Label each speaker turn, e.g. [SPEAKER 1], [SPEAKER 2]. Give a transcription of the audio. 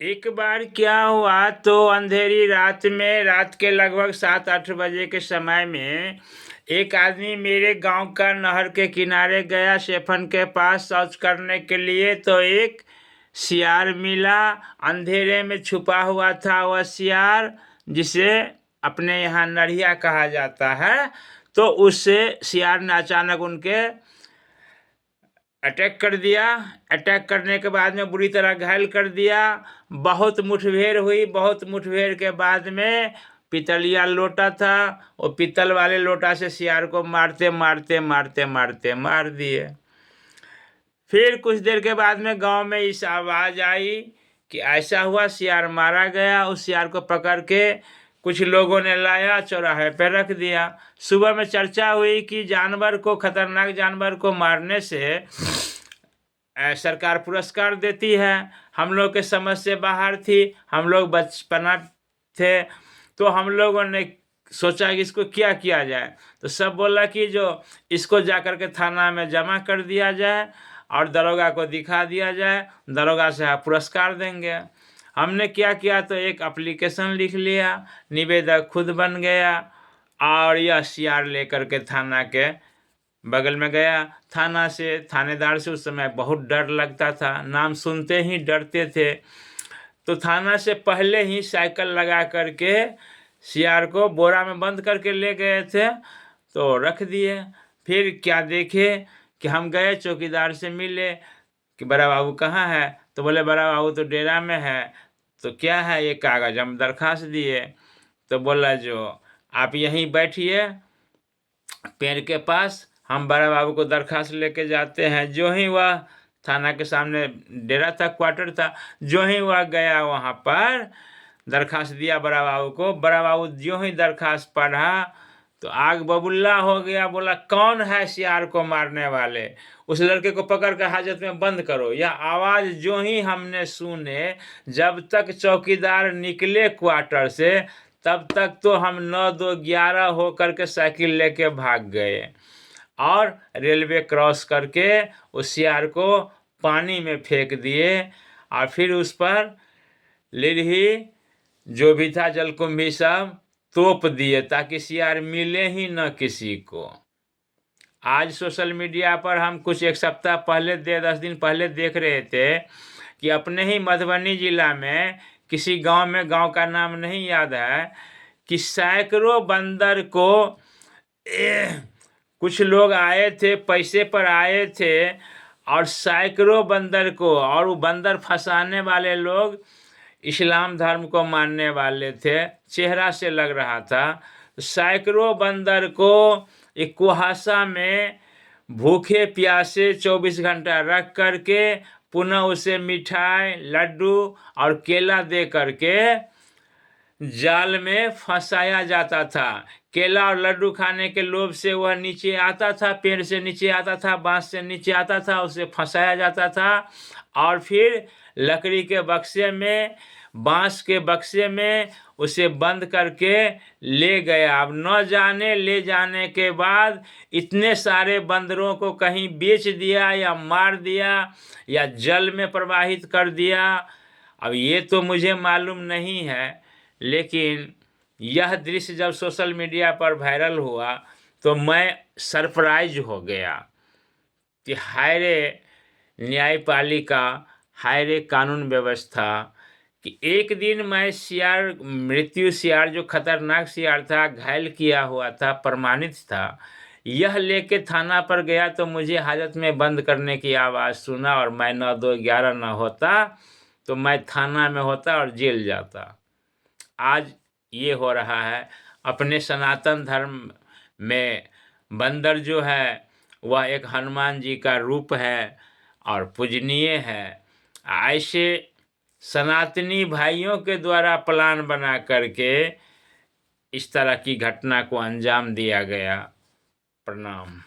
[SPEAKER 1] एक बार क्या हुआ तो अंधेरी रात में, रात के लगभग 7-8 बजे के समय में एक आदमी मेरे गांव का नहर के किनारे गया सेफन के पास शौच करने के लिए। तो एक सियार मिला, अंधेरे में छुपा हुआ था वह सियार, जिसे अपने यहाँ नढ़िया कहा जाता है। तो उससे सियार ने अचानक उनके अटैक कर दिया। अटैक करने के बाद में बुरी तरह घायल कर दिया। बहुत मुठभेड़ हुई। बहुत मुठभेड़ के बाद में पितलिया लोटा था, वो पीतल वाले लोटा से सियार को मारते मारते मारते मारते मार दिए। फिर कुछ देर के बाद में गांव में इस आवाज़ आई कि ऐसा हुआ, सियार मारा गया। उस सियार को पकड़ के कुछ लोगों ने लाया, चौराहे पर रख दिया। सुबह में चर्चा हुई कि जानवर को, खतरनाक जानवर को मारने से सरकार पुरस्कार देती है। हम लोग के समझ से बाहर थी, हम लोग बचपना थे, तो हम लोगों ने सोचा कि इसको क्या किया जाए। तो सब बोला कि जो इसको जाकर के थाना में जमा कर दिया जाए और दरोगा को दिखा दिया जाए, दरोगा से आप पुरस्कार देंगे। हमने क्या किया, तो एक एप्लीकेशन लिख लिया, निवेदक खुद बन गया और यह सियार लेकर के थाना के बगल में गया। थाना से, थानेदार से उस समय बहुत डर लगता था, नाम सुनते ही डरते थे। तो थाना से पहले ही साइकिल लगा करके सियार को बोरा में बंद करके ले गए थे, तो रख दिए। फिर क्या देखे कि हम गए चौकीदार से मिले कि बड़ा बाबू कहाँ है। तो बोले बड़ा बाबू तो डेरा में है। तो क्या है ये कागज़, हम दरखास्त दिए। तो बोला जो आप यहीं बैठिए पेड़ के पास, हम बड़ा बाबू को दरखास्त लेके जाते हैं। जो ही वह थाना के सामने डेरा था, क्वार्टर था, जो ही वह गया वहाँ पर दरखास्त दिया बड़ा बाबू को। बड़ा बाबू जो ही दरखास्त पढ़ा तो आग बबुल्ला हो गया। बोला कौन है सियार को मारने वाले, उस लड़के को पकड़ कर हाजत में बंद करो। यह आवाज़ जो ही हमने सुने, जब तक चौकीदार निकले क्वार्टर से, तब तक तो हम 9-2-11 हो करके साइकिल लेके भाग गए और रेलवे क्रॉस करके उस सियार को पानी में फेंक दिए। और फिर उस पर लिरही जो भी था, जलकुंभी सब तोप दिए ताकि सियार मिले ही न किसी को। आज सोशल मीडिया पर हम कुछ एक सप्ताह पहले, 10 दिन पहले देख रहे थे कि अपने ही मधुबनी जिला में किसी गांव में, गांव का नाम नहीं याद है, कि सैकड़ों बंदर को कुछ लोग आए थे, पैसे पर आए थे और सैकड़ों बंदर को, और वो बंदर फंसाने वाले लोग इस्लाम धर्म को मानने वाले थे, चेहरा से लग रहा था। सैकड़ों बंदर को एक कुहासा में भूखे प्यासे 24 घंटा रख करके पुनः उसे मिठाई, लड्डू और केला दे करके जाल में फंसाया जाता था। केला और लड्डू खाने के लोभ से वह नीचे आता था, पेड़ से नीचे आता था, बांस से नीचे आता था, उसे फंसाया जाता था और फिर लकड़ी के बक्से में, बांस के बक्से में उसे बंद करके ले गया। अब न जाने ले जाने के बाद इतने सारे बंदरों को कहीं बेच दिया या मार दिया या जल में प्रवाहित कर दिया, अब ये तो मुझे मालूम नहीं है। लेकिन यह दृश्य जब सोशल मीडिया पर वायरल हुआ तो मैं सरप्राइज हो गया कि हाय रे न्यायपालिका, हाय रे कानून व्यवस्था, कि एक दिन मैं सियार, मृत्यु सियार जो खतरनाक सियार था, घायल किया हुआ था, प्रमाणित था, यह लेके थाना पर गया तो मुझे हाजत में बंद करने की आवाज़ सुना और मैं 9-2-11 न होता तो मैं थाना में होता और जेल जाता। आज ये हो रहा है। अपने सनातन धर्म में बंदर जो है वह एक हनुमान जी का रूप है और पूजनीय है। ऐसे सनातनी भाइयों के द्वारा प्लान बना करके इस तरह की घटना को अंजाम दिया गया। प्रणाम।